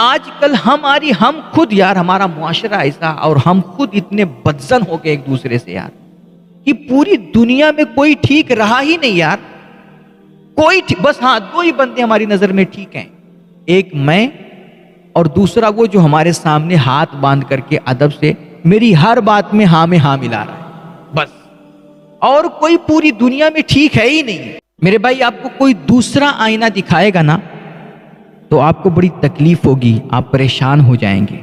آج کل ہم خود یار، ہمارا معاشرہ ایسا اور ہم خود اتنے بدزن ہو گئے ایک دوسرے سے یار کہ پوری دنیا میں کوئی ٹھیک رہا ہی نہیں یار. بس ہاں، دو ہی بندے ہماری نظر میں ٹھیک ہیں، ایک میں اور دوسرا وہ جو ہمارے سامنے ہاتھ باندھ کر کے ادب سے میری ہر بات میں ہاں ملا رہا ہے بس. اور کوئی پوری دنیا میں ٹھیک ہے ہی نہیں. میرے بھائی، آپ کو کوئی دوسرا آئینہ دکھائے گا نا تو آپ کو بڑی تکلیف ہوگی، آپ پریشان ہو جائیں گے.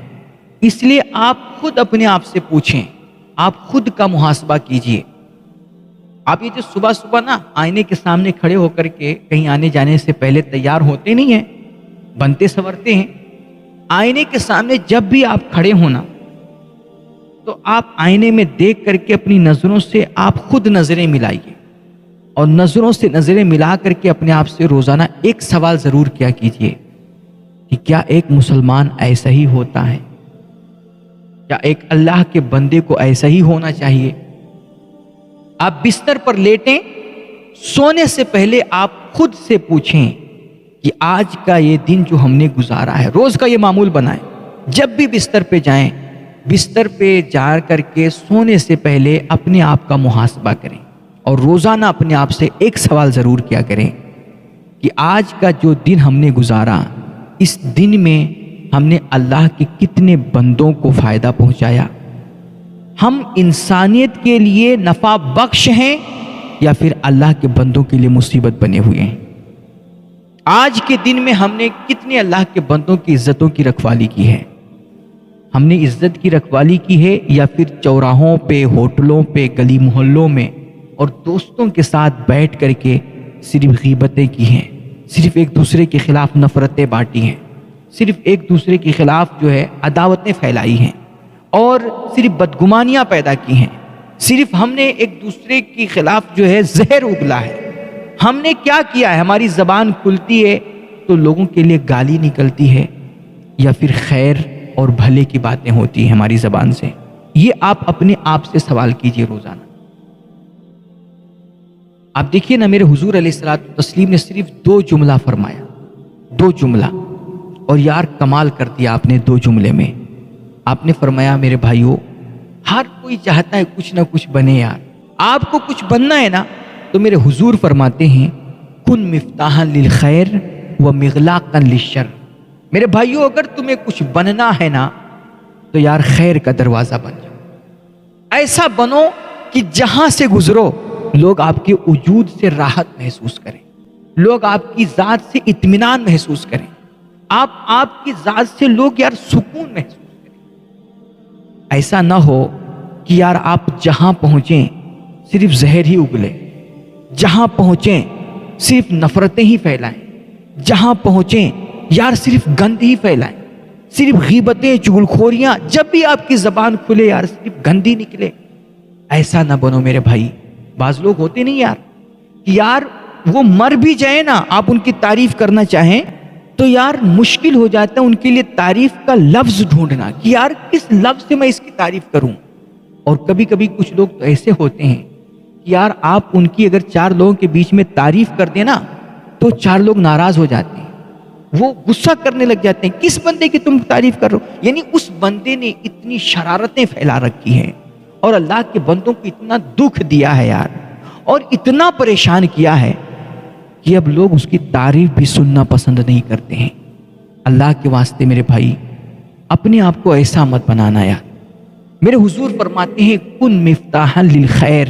اس لیے آپ خود اپنے آپ سے پوچھیں، آپ خود کا محاسبہ کیجئے. آپ یہ جو صبح صبح نا آئینے کے سامنے کھڑے ہو کر کے کہیں آنے جانے سے پہلے تیار ہوتے نہیں ہیں، بنتے سنورتے ہیں. آئینے کے سامنے جب بھی آپ کھڑے ہونا تو آپ آئینے میں دیکھ کر کے اپنی نظروں سے آپ خود نظریں ملائیے، اور نظروں سے نظریں ملا کر کے اپنے آپ سے روزانہ ایک سوال ضرور کیا کیجئے کہ کیا ایک مسلمان ایسا ہی ہوتا ہے؟ کیا ایک اللہ کے بندے کو ایسا ہی ہونا چاہیے؟ آپ بستر پر لیٹیں، سونے سے پہلے آپ خود سے پوچھیں کہ آج کا یہ دن جو ہم نے گزارا ہے، روز کا یہ معمول بنائیں. جب بھی بستر پہ جائیں، بستر پہ جا کر کے سونے سے پہلے اپنے آپ کا محاسبہ کریں، اور روزانہ اپنے آپ سے ایک سوال ضرور کیا کریں کہ آج کا جو دن ہم نے گزارا، اس دن میں ہم نے اللہ کے کتنے بندوں کو فائدہ پہنچایا؟ ہم انسانیت کے لیے نفع بخش ہیں یا پھر اللہ کے بندوں کے لیے مصیبت بنے ہوئے ہیں؟ آج کے دن میں ہم نے کتنے اللہ کے بندوں کی عزتوں کی رکھوالی کی ہے؟ ہم نے عزت کی رکھوالی کی ہے یا پھر چوراہوں پہ، ہوٹلوں پہ، گلی محلوں میں اور دوستوں کے ساتھ بیٹھ کر کے صرف غیبتیں کی ہیں، صرف ایک دوسرے کے خلاف نفرتیں بانٹی ہیں، صرف ایک دوسرے کے خلاف جو ہے عداوتیں پھیلائی ہیں، اور صرف بدگمانیاں پیدا کی ہیں، صرف ہم نے ایک دوسرے کے خلاف جو ہے زہر اگلا ہے. ہم نے کیا کیا ہے؟ ہماری زبان کھلتی ہے تو لوگوں کے لیے گالی نکلتی ہے یا پھر خیر اور بھلے کی باتیں ہوتی ہیں ہماری زبان سے؟ یہ آپ اپنے آپ سے سوال کیجئے روزانہ. آپ دیکھیے نا، میرے حضور علیہ الصلوۃ والتسلیم نے صرف 2 جملہ فرمایا، 2 جملہ، اور یار کمال کر دیا آپ نے 2 جملے میں. آپ نے فرمایا میرے بھائیوں، ہر کوئی چاہتا ہے کچھ نہ کچھ بنے یار. آپ کو کچھ بننا ہے نا تو میرے حضور فرماتے ہیں کن مفتاحا للخیر ومغلاقا للشر. میرے بھائیوں، اگر تمہیں کچھ بننا ہے نا تو یار خیر کا دروازہ بن جاؤ. ایسا بنو کہ جہاں سے گزرو لوگ آپ کے وجود سے راحت محسوس کریں، لوگ آپ کی ذات سے اطمینان محسوس کریں، آپ کی ذات سے لوگ یار سکون محسوس کریں. ایسا نہ ہو کہ یار آپ جہاں پہنچیں صرف زہر ہی اگلے، جہاں پہنچیں صرف نفرتیں ہی پھیلائیں، جہاں پہنچیں یار صرف گند ہی پھیلائیں، صرف غیبتیں، چغلخوریاں، جب بھی آپ کی زبان کھلے یار صرف گندی نکلے. ایسا نہ بنو میرے بھائی. بعض لوگ ہوتے نہیں یار کہ یار وہ مر بھی جائے نا، آپ ان کی تعریف کرنا چاہیں تو یار مشکل ہو جاتا ہے ان کے لیے تعریف کا لفظ ڈھونڈنا کہ یار کس لفظ سے میں اس کی تعریف کروں. اور کبھی کبھی کچھ لوگ تو ایسے ہوتے ہیں کہ یار آپ ان کی اگر 4 لوگوں کے بیچ میں تعریف کر دیں نا تو 4 لوگ ناراض ہو جاتے ہیں، وہ غصہ کرنے لگ جاتے ہیں، کس بندے کی تم تعریف کر رہے ہو؟ یعنی اس بندے نے اتنی شرارتیں پھیلا رکھی ہیں اور اللہ کے بندوں کو اتنا دکھ دیا ہے یار، اور اتنا پریشان کیا ہے کہ اب لوگ اس کی تعریف بھی سننا پسند نہیں کرتے ہیں. اللہ کے واسطے میرے بھائی، اپنے آپ کو ایسا مت بنانا یار. میرے حضور فرماتے ہیں کن مفتاحا للخیر،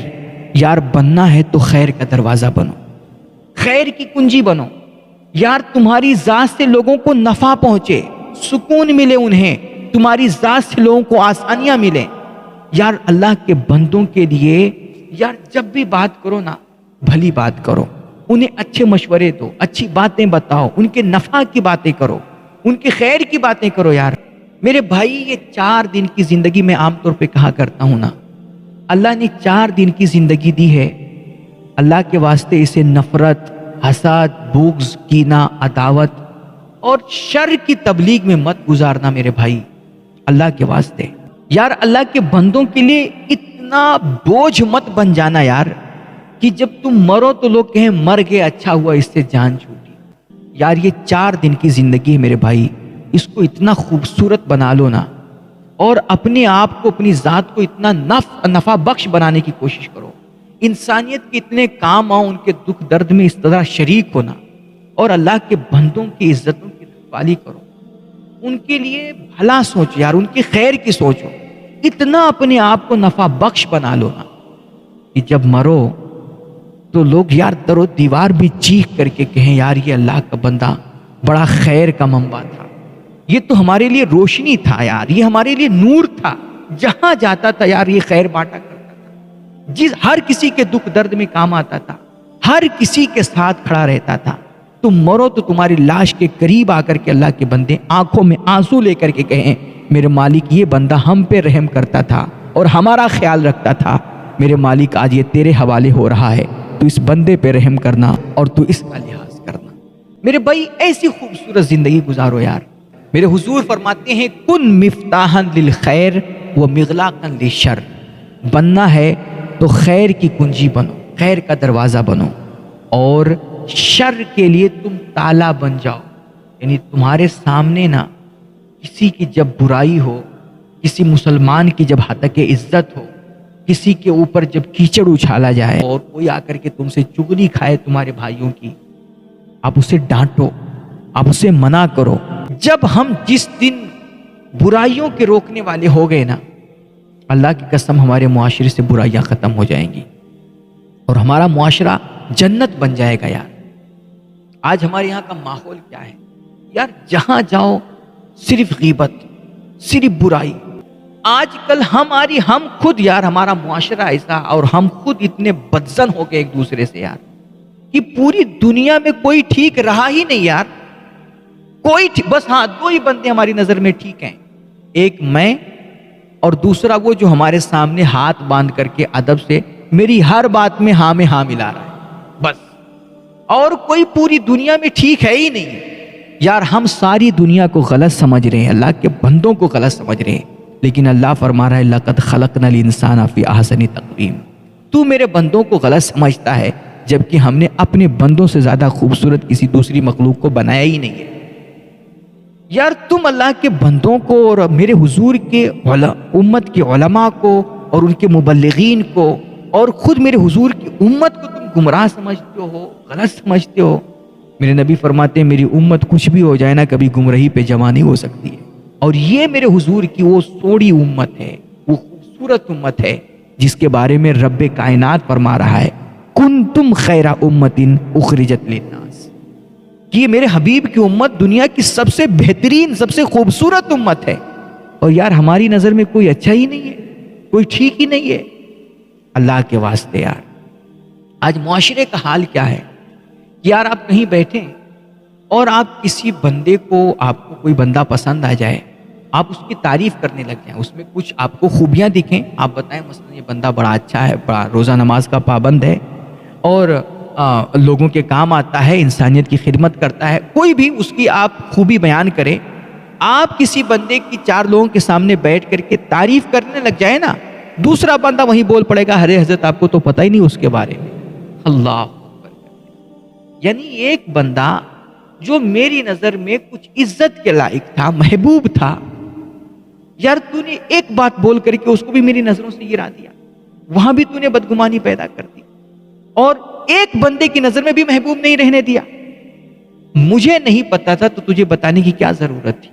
یار بننا ہے تو خیر کا دروازہ بنو، خیر کی کنجی بنو. یار تمہاری ذات سے لوگوں کو نفع پہنچے، سکون ملے انہیں، تمہاری ذات سے لوگوں کو آسانیاں ملیں. یار اللہ کے بندوں کے لیے یار جب بھی بات کرو نا بھلی بات کرو، انہیں اچھے مشورے دو، اچھی باتیں بتاؤ، ان کے نفع کی باتیں کرو، ان کے خیر کی باتیں کرو. یار میرے بھائی، یہ 4 دن کی زندگی میں عام طور پہ کہا کرتا ہوں نا، اللہ نے 4 دن کی زندگی دی ہے، اللہ کے واسطے اسے نفرت، حسد، بغض، کینہ، عداوت اور شر کی تبلیغ میں مت گزارنا میرے بھائی. اللہ کے واسطے یار اللہ کے بندوں کے لیے اتنا بوجھ مت بن جانا یار کہ جب تم مرو تو لوگ کہیں مر گئے، اچھا ہوا اس سے جان چھوٹی. یار یہ 4 دن کی زندگی ہے میرے بھائی، اس کو اتنا خوبصورت بنا لو نا، اور اپنے آپ کو، اپنی ذات کو اتنا نفع بخش بنانے کی کوشش کرو، انسانیت کے اتنے کام آؤ، ان کے دکھ درد میں اس طرح شریک ہونا، اور اللہ کے بندوں کی عزتوں کی رکھوالی کرو، ان کے لیے بھلا سوچو یار، ان کی خیر کی سوچو، اتنا اپنے آپ کو نفع بخش بنا لو نا کہ جب مرو تو لوگ یار در و دیوار بھی چیخ کر کے کہیں یار یہ اللہ کا بندہ بڑا خیر کا منبع تھا، یہ تو ہمارے لیے روشنی تھا یار، یہ ہمارے لیے نور تھا، جہاں جاتا تھا یار یہ خیر بانٹا کرتا تھا، ہر کسی کے دکھ درد میں کام آتا تھا، ہر کسی کے ساتھ کھڑا رہتا تھا۔ تم مرو تو تمہاری لاش کے قریب آ کر کے اللہ کے بندے آنکھوں میں آنسو لے کر کے کہیں میرے مالک یہ بندہ ہم پہ رحم کرتا تھا اور ہمارا خیال رکھتا تھا، میرے مالک آج یہ تیرے حوالے ہو رہا ہے، تو اس بندے پہ رحم کرنا اور تو اس کا لحاظ کرنا۔ میرے بھائی ایسی خوبصورت زندگی گزارو یار۔ میرے حضور فرماتے ہیں کن مفتاحا للخیر و مغلاقا للشر، بننا ہے تو خیر کی کنجی بنو، خیر کا دروازہ بنو، اور شر کے لیے تم تالا بن جاؤ۔ یعنی تمہارے سامنے نا کسی کی جب برائی ہو، کسی مسلمان کی جب حتک عزت ہو، کسی کے اوپر جب کیچڑ اچھالا جائے اور کوئی آ کر کے تم سے چغلی کھائے تمہارے بھائیوں کی، آپ اسے ڈانٹو، آپ اسے منع کرو۔ جب ہم جس دن برائیوں کے روکنے والے ہو گئے نا، اللہ کی قسم ہمارے معاشرے سے برائیاں ختم ہو جائیں گی اور ہمارا معاشرہ جنت بن جائے گا یار۔ آج ہمارے یہاں کا ماحول کیا ہے یار؟ جہاں جاؤ صرف غیبت، صرف برائی۔ آج کل ہم خود یار، ہمارا معاشرہ ایسا اور ہم خود اتنے بدزن ہو گئے ایک دوسرے سے یار کہ پوری دنیا میں کوئی ٹھیک رہا ہی نہیں یار، کوئی بس ہاں دو ہی بندے ہماری نظر میں ٹھیک ہیں، ایک میں اور دوسرا وہ جو ہمارے سامنے ہاتھ باندھ کر کے ادب سے میری ہر بات میں ہاں ملا رہا ہے بس، اور کوئی پوری دنیا میں ٹھیک ہے ہی نہیں یار۔ ہم ساری دنیا کو غلط سمجھ رہے ہیں، اللہ کے بندوں کو غلط سمجھ رہے ہیں، لیکن اللہ فرما رہا ہے لقد خلقنا الانسان فی احسن تقویم۔ تو میرے بندوں کو غلط سمجھتا ہے جبکہ ہم نے اپنے بندوں سے زیادہ خوبصورت کسی دوسری مخلوق کو بنایا ہی نہیں ہے یار۔ تم اللہ کے بندوں کو اور میرے حضور کے امت کے علماء کو اور ان کے مبلغین کو اور خود میرے حضور کی امت کو تم گمراہ سمجھتے ہو، غلط سمجھتے ہو۔ میرے نبی فرماتے ہیں میری امت کچھ بھی ہو جائے نا کبھی گمراہی پہ جمع نہیں ہو سکتی ہے، اور یہ میرے حضور کی وہ سوڑی امت ہے، وہ خوبصورت امت ہے جس کے بارے میں رب کائنات فرما رہا ہے کنتم خیر امت اخرجت للناس، کہ یہ میرے حبیب کی امت دنیا کی سب سے بہترین، سب سے خوبصورت امت ہے، اور یار ہماری نظر میں کوئی اچھا ہی نہیں ہے، کوئی ٹھیک ہی نہیں ہے۔ اللہ کے واسطے یار آج معاشرے کا حال کیا ہے یار؟ آپ کہیں بیٹھیں اور آپ کسی بندے کو، آپ کو کوئی بندہ پسند آ جائے، آپ اس کی تعریف کرنے لگ جائیں، اس میں کچھ آپ کو خوبیاں دکھیں، آپ بتائیں مثلا یہ بندہ بڑا اچھا ہے، بڑا روزہ نماز کا پابند ہے اور لوگوں کے کام آتا ہے، انسانیت کی خدمت کرتا ہے، کوئی بھی اس کی آپ خوبی بیان کریں، آپ کسی بندے کی چار لوگوں کے سامنے بیٹھ کر کے تعریف کرنے لگ جائے نا، دوسرا بندہ وہیں بول پڑے گا ارے حضرت آپ کو تو پتہ ہی نہیں اس کے بارے میں۔ اللہ اکبر۔ یعنی ایک بندہ جو میری نظر میں کچھ عزت کے لائق تھا، محبوب تھا یار، تو نے ایک بات بول کر کے اس کو بھی میری نظروں سے گرا دیا، وہاں بھی تو نے بدگمانی پیدا کر دی، اور ایک بندے کی نظر میں بھی محبوب نہیں رہنے دیا۔ مجھے نہیں پتا تھا تو تجھے بتانے کی کیا ضرورت تھی؟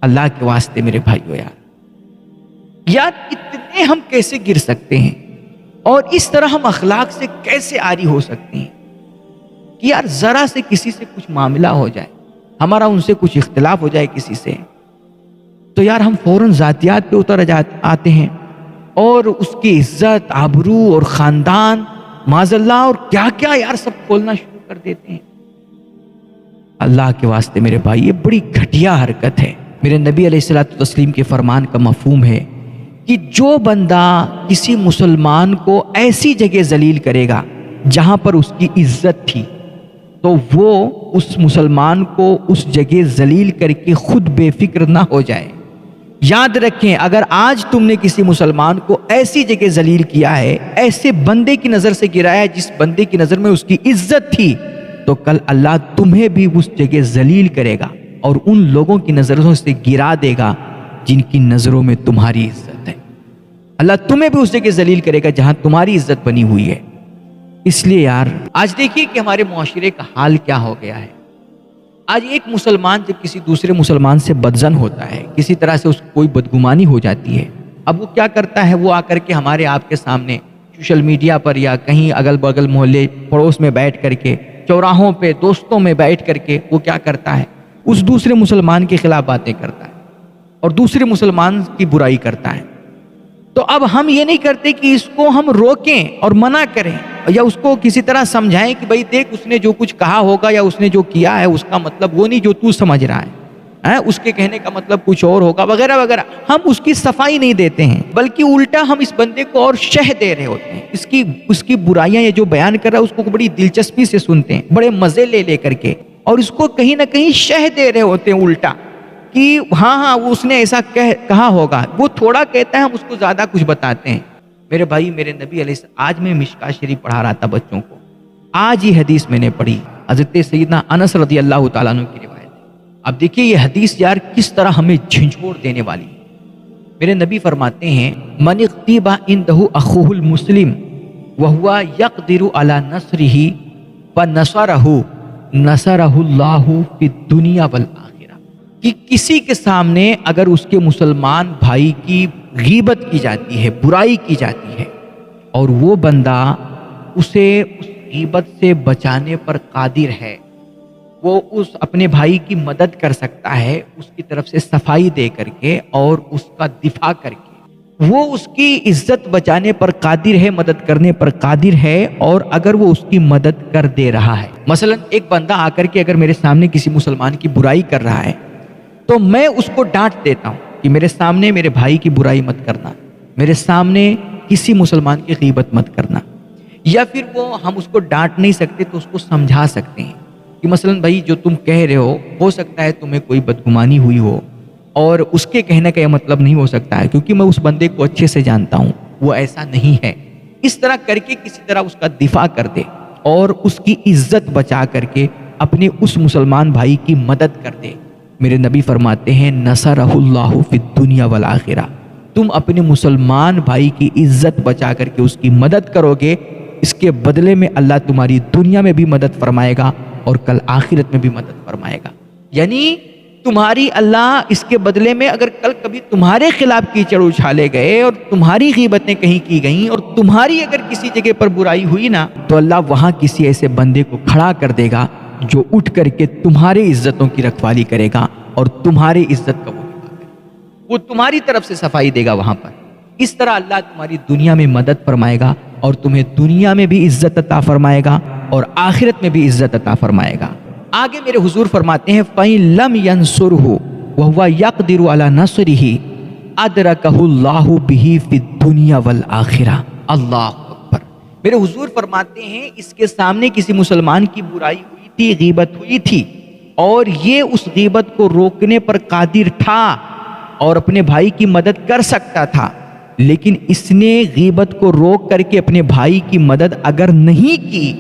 اللہ کے واسطے میرے بھائیو یار اتنے ہم کیسے گر سکتے ہیں، اور اس طرح ہم اخلاق سے کیسے عاری ہو سکتے ہیں کہ یار ذرا سے کسی سے کچھ معاملہ ہو جائے، ہمارا ان سے کچھ اختلاف ہو جائے کسی سے، تو یار ہم فوراً ذاتیات پہ اتر آتے ہیں اور اس کی عزت، آبرو اور خاندان معاذ اللہ اور کیا کیا یار سب کھولنا شروع کر دیتے ہیں۔ اللہ کے واسطے میرے بھائی یہ بڑی گھٹیا حرکت ہے۔ میرے نبی علیہ الصلوۃ والتسلیم کے فرمان کا مفہوم ہے کہ جو بندہ کسی مسلمان کو ایسی جگہ ذلیل کرے گا جہاں پر اس کی عزت تھی، تو وہ اس مسلمان کو اس جگہ ذلیل کر کے خود بے فکر نہ ہو جائے۔ یاد رکھیں اگر آج تم نے کسی مسلمان کو ایسی جگہ ذلیل کیا ہے، ایسے بندے کی نظر سے گرایا ہے جس بندے کی نظر میں اس کی عزت تھی، تو کل اللہ تمہیں بھی اس جگہ ذلیل کرے گا، اور ان لوگوں کی نظروں سے گرا دے گا جن کی نظروں میں تمہاری عزت ہے۔ اللہ تمہیں بھی اس جگہ ذلیل کرے گا جہاں تمہاری عزت بنی ہوئی ہے۔ اس لیے یار آج دیکھیے کہ ہمارے معاشرے کا حال کیا ہو گیا ہے۔ آج ایک مسلمان جب کسی دوسرے مسلمان سے بدظن ہوتا ہے، کسی طرح سے اس کو کوئی بدگمانی ہو جاتی ہے، اب وہ کیا کرتا ہے، وہ آ کر کے ہمارے آپ کے سامنے سوشل میڈیا پر یا کہیں اگل بغل محلے پڑوس میں بیٹھ کر کے، چوراہوں پہ دوستوں میں بیٹھ کر کے وہ کیا کرتا ہے، اس دوسرے مسلمان کے خلاف باتیں کرتا ہے اور دوسرے مسلمان کی برائی کرتا ہے۔ تو اب ہم یہ نہیں کرتے کہ اس کو ہم روکیں اور منع کریں یا اس کو کسی طرح سمجھائیں کہ بھائی دیکھ اس نے جو کچھ کہا ہوگا یا اس نے جو کیا ہے اس کا مطلب وہ نہیں جو تو سمجھ رہا ہے، اس کے کہنے کا مطلب کچھ اور ہوگا وغیرہ وغیرہ۔ ہم اس کی صفائی نہیں دیتے ہیں، بلکہ الٹا ہم اس بندے کو اور شہ دے رہے ہوتے ہیں، اس کی برائیاں یہ جو بیان کر رہا ہے اس کو بڑی دلچسپی سے سنتے ہیں، بڑے مزے لے کر کے، اور اس کو کہیں نہ کہیں شہ دے رہے ہوتے ہیں الٹا کہ ہاں وہ اس نے ایسا کہا ہوگا۔ وہ تھوڑا کہتا ہے، ہم اس کو زیادہ کچھ بتاتے ہیں۔ میرے بھائی، میرے نبی علیہ السلام، آج میں مشکاۃ شریف پڑھا رہا تھا بچوں کو، آج یہ حدیث میں نے پڑھی، حضرت سیدنا انس رضی اللہ تعالیٰ عنہ کی روایت۔ اب دیکھیے یہ حدیث یار کس طرح ہمیں جھنجھوڑ دینے والی ہے۔ میرے نبی فرماتے ہیں، من اغتیب عنده اخوہ المسلم وہو یقدر علی نصرہ فنصرہ نصرہ اللہ فی الدنیا والآخرہ، کہ کسی کے سامنے اگر اس کے مسلمان بھائی کی غیبت کی جاتی ہے، برائی کی جاتی ہے، اور وہ بندہ اسے اس غیبت سے بچانے پر قادر ہے، وہ اس اپنے بھائی کی مدد کر سکتا ہے، اس کی طرف سے صفائی دے کر کے اور اس کا دفاع کر کے، وہ اس کی عزت بچانے پر قادر ہے، مدد کرنے پر قادر ہے، اور اگر وہ اس کی مدد کر دے رہا ہے، مثلا ایک بندہ آ کر کے اگر میرے سامنے کسی مسلمان کی برائی کر رہا ہے تو میں اس کو ڈانٹ دیتا ہوں کہ میرے سامنے میرے بھائی کی برائی مت کرنا، میرے سامنے کسی مسلمان کی غیبت مت کرنا، یا پھر وہ ہم اس کو ڈانٹ نہیں سکتے تو اس کو سمجھا سکتے ہیں کہ مثلا بھائی جو تم کہہ رہے ہو سکتا ہے تمہیں کوئی بدگمانی ہوئی ہو، اور اس کے کہنے کا یہ مطلب نہیں ہو سکتا ہے، کیونکہ میں اس بندے کو اچھے سے جانتا ہوں، وہ ایسا نہیں ہے۔ اس طرح کر کے کسی طرح اس کا دفاع کر دے اور اس کی عزت بچا کر کے اپنے اس مسلمان بھائی کی مدد کر دے۔ میرے نبی فرماتے ہیں، نصرہ اللہ فی الدنیا والآخرہ، تم اپنے مسلمان بھائی کی عزت بچا کر کے اس کی مدد کرو گے، اس کے بدلے میں اللہ تمہاری دنیا میں بھی مدد فرمائے گا اور کل آخرت میں بھی مدد فرمائے گا۔ یعنی تمہاری اللہ اس کے بدلے میں اگر کل کبھی تمہارے خلاف کیچڑ اچھالے گئے اور تمہاری غیبتیں کہیں کی گئیں اور تمہاری اگر کسی جگہ پر برائی ہوئی نا، تو اللہ وہاں کسی ایسے بندے کو کھڑا کر دے گا جو اٹھ کر کے تمہاری عزتوں کی رکھوالی کرے گا اور تمہاری عزت کا وہ تمہاری طرف سے صفائی دے گا وہاں پر۔ اس طرح اللہ تمہاری دنیا میں مدد فرمائے گا اور تمہیں دنیا میں بھی عزت عطا فرمائے گا اور آخرت میں بھی عزت عطا فرمائے گا۔ آگے میرے حضور فرماتے ہیں، فَإِن لَمْ يَنْصُرْهُ وَهُوَ يَقْدِرُ عَلَى نَصْرِهِ أَدْرَكَهُ اللَّهُ بِهِ فِي الدُّنْيَا وَالْآخِرَةِ۔ اللہ اکبر۔ میرے حضور فرماتے ہیں، اس کے سامنے کسی مسلمان کی برائی ہوئی تھی، غیبت ہوئی تھی، اور یہ اس غیبت کو روکنے پر قادر تھا اور اپنے بھائی کی مدد کر سکتا تھا، لیکن اس نے غیبت کو روک کر کے اپنے بھائی کی مدد اگر نہیں کی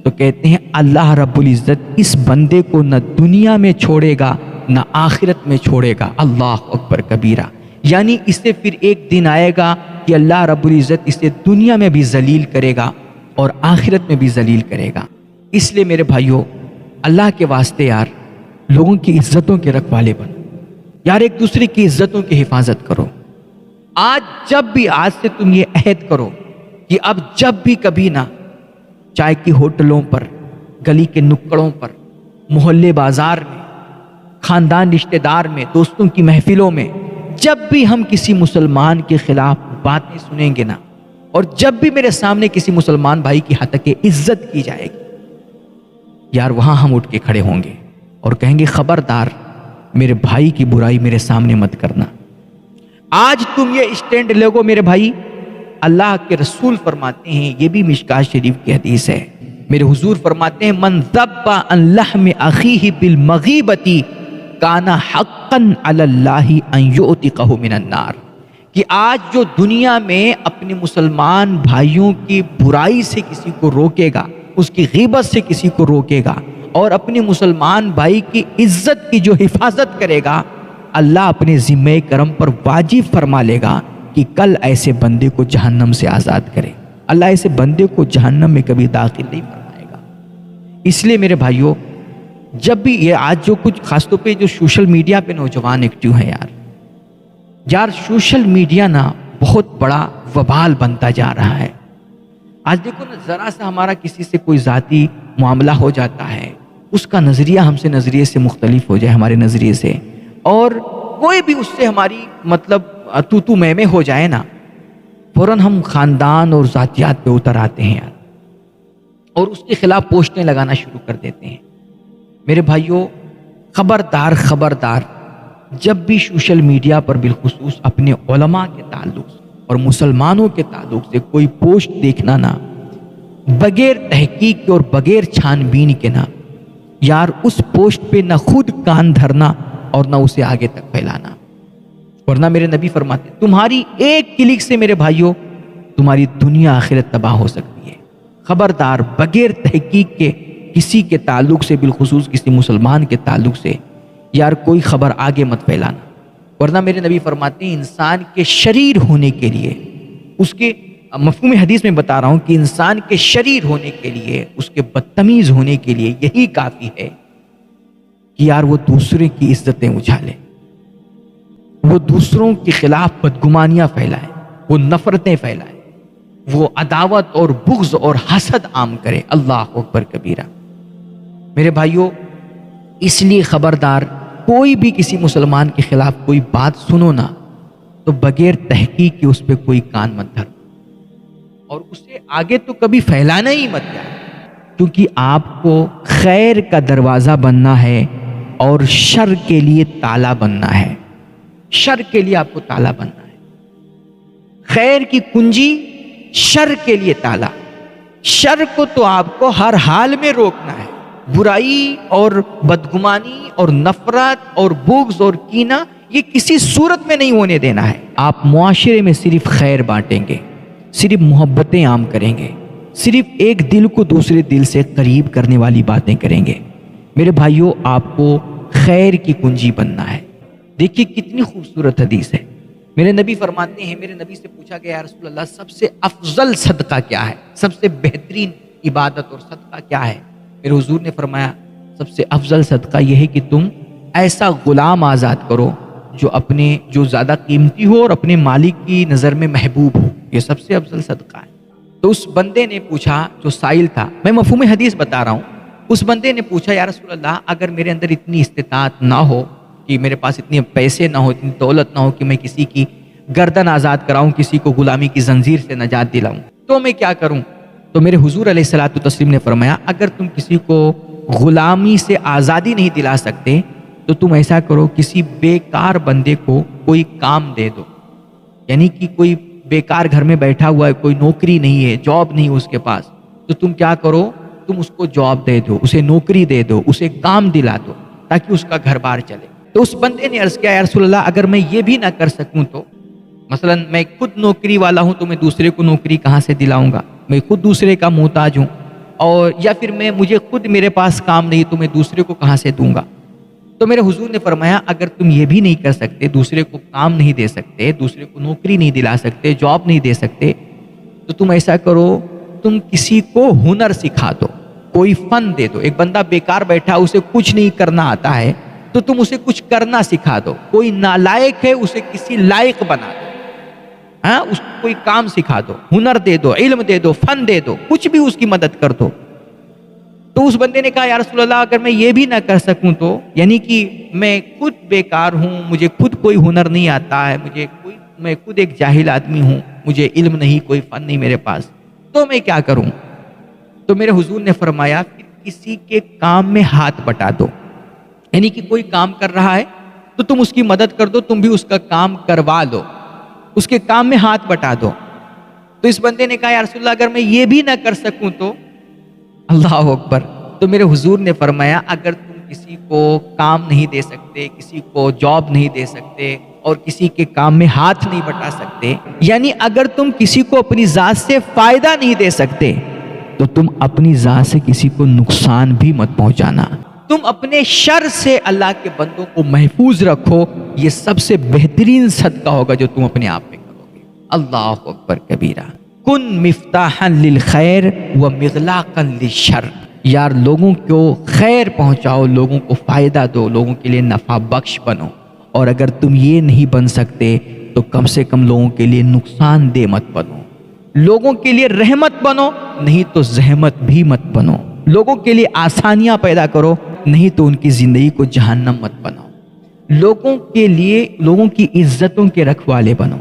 تو کہتے ہیں اللہ رب العزت اس بندے کو نہ دنیا میں چھوڑے گا نہ آخرت میں چھوڑے گا۔ اللہ اکبر کبیرہ۔ یعنی اس سے پھر ایک دن آئے گا کہ اللہ رب العزت اسے دنیا میں بھی ذلیل کرے گا اور آخرت میں بھی ذلیل کرے گا۔ اس لیے میرے بھائیوں، اللہ کے واسطے یار لوگوں کی عزتوں کے رکھوالے بن، یار ایک دوسرے کی عزتوں کی حفاظت کرو۔ آج سے تم یہ عہد کرو کہ اب جب بھی کبھی نہ، چائے کی ہوٹلوں پر، گلی کے نکڑوں پر، محلے بازار میں، خاندان رشتہ دار میں، دوستوں کی محفلوں میں، جب بھی ہم کسی مسلمان کے خلاف باتیں سنیں گے نا، اور جب بھی میرے سامنے کسی مسلمان بھائی کی حق عزت کی جائے گی، یار وہاں ہم اٹھ کے کھڑے ہوں گے اور کہیں گے خبردار میرے بھائی کی برائی میرے سامنے مت کرنا۔ آج تم یہ اسٹینڈ لوگو میرے بھائی۔ اللہ کے رسول فرماتے ہیں، یہ بھی مشکاۃ شریف کی حدیث ہے، میرے حضور فرماتے ہیں، من ذب عن لحم اخیہ بالمغیبۃ کان حقا علی اللہ ان یعتقہ من النار، کہ آج جو دنیا میں اپنے مسلمان بھائیوں کی برائی سے کسی کو روکے گا، اس کی غیبت سے کسی کو روکے گا اور اپنے مسلمان بھائی کی عزت کی جو حفاظت کرے گا، اللہ اپنے ذمہ کرم پر واجب فرما لے گا کہ کل ایسے بندے کو جہنم سے آزاد کرے۔ اللہ ایسے بندے کو جہنم میں کبھی داخل نہیں فرمائے گا۔ اس لیے میرے بھائیوں، جب بھی یہ آج جو کچھ خاص طور پہ جو سوشل میڈیا پہ نوجوان ایکٹیو ہیں یار سوشل میڈیا نا بہت بڑا وبال بنتا جا رہا ہے۔ آج دیکھو نا، ذرا سا ہمارا کسی سے کوئی ذاتی معاملہ ہو جاتا ہے، اس کا نظریہ ہم سے نظریے سے مختلف ہو جائے، ہمارے نظریے سے، اور کوئی بھی اس سے ہماری مطلب تو میں ہو جائے نا، فوراً ہم خاندان اور ذاتیات پہ اتر آتے ہیں یار، اور اس کے خلاف پوسٹیں لگانا شروع کر دیتے ہیں۔ میرے بھائیوں، خبردار، جب بھی سوشل میڈیا پر بالخصوص اپنے علماء کے تعلق سے اور مسلمانوں کے تعلق سے کوئی پوسٹ دیکھنا نا، بغیر تحقیق اور بغیر چھان بین کے نا، یار اس پوسٹ پہ نہ خود کان دھرنا اور نہ اسے آگے تک پھیلانا، ورنہ میرے نبی فرماتے ہیں تمہاری ایک کلک سے میرے بھائیوں تمہاری دنیا آخرت تباہ ہو سکتی ہے۔ خبردار، بغیر تحقیق کے کسی کے تعلق سے، بالخصوص کسی مسلمان کے تعلق سے یار کوئی خبر آگے مت پھیلانا، ورنہ میرے نبی فرماتے ہیں انسان کے شریر ہونے کے لیے، اس کے مفہوم حدیث میں بتا رہا ہوں کہ انسان کے شریر ہونے کے لیے، اس کے بدتمیز ہونے کے لیے یہی کافی ہے کہ یار وہ دوسرے کی عزتیں اچھالے، وہ دوسروں کے خلاف بدگمانیاں پھیلائے، وہ نفرتیں پھیلائے، وہ عداوت اور بغض اور حسد عام کرے۔ اللہ اکبر کبیرہ۔ میرے بھائیوں، اس لیے خبردار، کوئی بھی کسی مسلمان کے خلاف کوئی بات سنو نا تو بغیر تحقیق کے اس پہ کوئی کان مت دھرو، اور اسے آگے تو کبھی پھیلانا ہی مت جائے، کیونکہ آپ کو خیر کا دروازہ بننا ہے اور شر کے لیے تالا بننا ہے۔ شر کے لیے آپ کو تالا بننا ہے، خیر کی کنجی، شر کے لیے تالا۔ شر کو تو آپ کو ہر حال میں روکنا ہے، برائی اور بدگمانی اور نفرت اور بغض اور کینہ یہ کسی صورت میں نہیں ہونے دینا ہے۔ آپ معاشرے میں صرف خیر بانٹیں گے، صرف محبتیں عام کریں گے، صرف ایک دل کو دوسرے دل سے قریب کرنے والی باتیں کریں گے۔ میرے بھائیوں، آپ کو خیر کی کنجی بننا ہے۔ دیکھیے کتنی خوبصورت حدیث ہے۔ میرے نبی فرماتے ہیں، میرے نبی سے پوچھا گیا یا رسول اللہ سب سے افضل صدقہ کیا ہے، سب سے بہترین عبادت اور صدقہ کیا ہے؟ میرے حضور نے فرمایا سب سے افضل صدقہ یہ ہے کہ تم ایسا غلام آزاد کرو جو زیادہ قیمتی ہو اور اپنے مالک کی نظر میں محبوب ہو، یہ سب سے افضل صدقہ ہے۔ تو اس بندے نے پوچھا، جو سائل تھا، میں مفہوم حدیث بتا رہا ہوں، اس بندے نے پوچھا یا رسول اللہ اگر میرے اندر اتنی استطاعت نہ ہو کہ میرے پاس اتنے پیسے نہ ہو، اتنی دولت نہ ہو کہ میں کسی کی گردن آزاد کراؤں، کسی کو غلامی کی زنجیر سے نجات دلاؤں، تو میں کیا کروں؟ تو میرے حضور علیہ الصلوۃ والتسلیم نے فرمایا اگر تم کسی کو غلامی سے آزادی نہیں دلا سکتے تو تم ایسا کرو، کسی بیکار بندے کو کوئی کام دے دو، یعنی کہ کوئی بیکار گھر میں بیٹھا ہوا ہے، کوئی نوکری نہیں ہے، جاب نہیں ہے اس کے پاس، تو تم کیا کرو، تم اس کو جاب دے دو، اسے نوکری دے دو، اسے کام دلا دو تاکہ اس کا گھر بار چلے۔ تو اس بندے نے عرض کیا یا رسول اللہ اگر میں یہ بھی نہ کر سکوں تو، مثلا میں خود نوکری والا ہوں تو میں دوسرے کو نوکری کہاں سے دلاؤں گا، میں خود دوسرے کا محتاج ہوں، اور یا پھر مجھے خود میرے پاس کام نہیں تو میں دوسرے کو کہاں سے دوں گا؟ تو میرے حضور نے فرمایا اگر تم یہ بھی نہیں کر سکتے، دوسرے کو کام نہیں دے سکتے، دوسرے کو نوکری نہیں دلا سکتے، جاب نہیں دے سکتے، تو تم ایسا کرو، تم کسی کو ہنر سکھا دو، کوئی فن دے دو۔ ایک بندہ بیکار بیٹھا، اسے کچھ نہیں کرنا آتا ہے تو تم اسے کچھ کرنا سکھا دو۔ کوئی نالائق ہے، اسے کسی لائق بنا دو، ہاں، اس کو کوئی کام سکھا دو، ہنر دے دو، علم دے دو، فن دے دو، کچھ بھی اس کی مدد کر دو۔ تو اس بندے نے کہا یا رسول اللہ اگر میں یہ بھی نہ کر سکوں تو، یعنی کہ میں خود بیکار ہوں، مجھے خود کوئی ہنر نہیں آتا ہے، میں خود ایک جاہل آدمی ہوں، مجھے علم نہیں، کوئی فن نہیں میرے پاس، تو میں کیا کروں؟ تو میرے حضور نے فرمایا کہ کسی کے کام میں ہاتھ بٹا دو، یعنی کہ کوئی کام کر رہا ہے تو تم اس کی مدد کر دو، تم بھی اس کا کام کروا لو، اس کے کام میں ہاتھ بٹا دو۔ تو اس بندے نے کہا یا رسول اللہ اگر میں یہ بھی نہ کر سکوں تو، اللہ اکبر۔ تو میرے حضور نے فرمایا اگر تم کسی کو کام نہیں دے سکتے، کسی کو جاب نہیں دے سکتے اور کسی کے کام میں ہاتھ نہیں بٹا سکتے، یعنی اگر تم کسی کو اپنی ذات سے فائدہ نہیں دے سکتے تو تم اپنی ذات سے کسی کو نقصان بھی مت پہنچانا. تم اپنے شر سے اللہ کے بندوں کو محفوظ رکھو. یہ سب سے بہترین صدقہ ہوگا جو تم اپنے آپ میں کرو گے. اللہ اکبر کبیرہ. کن مفتاحا للخیر و مغلاقا للشر. یار لوگوں کو خیر پہنچاؤ، لوگوں کو فائدہ دو، لوگوں کے لیے نفع بخش بنو. اور اگر تم یہ نہیں بن سکتے تو کم سے کم لوگوں کے لیے نقصان دہ مت بنو. لوگوں کے لیے رحمت بنو، نہیں تو زحمت بھی مت بنو. لوگوں کے لیے آسانیاں پیدا کرو، نہیں تو ان کی زندگی کو جہنم مت بناؤ. لوگوں کے لیے لوگوں کی عزتوں کے رکھوالے بنو.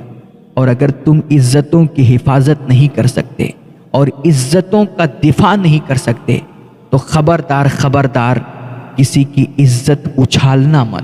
اور اگر تم عزتوں کی حفاظت نہیں کر سکتے اور عزتوں کا دفاع نہیں کر سکتے تو خبردار خبردار کسی کی عزت اچھالنا مت.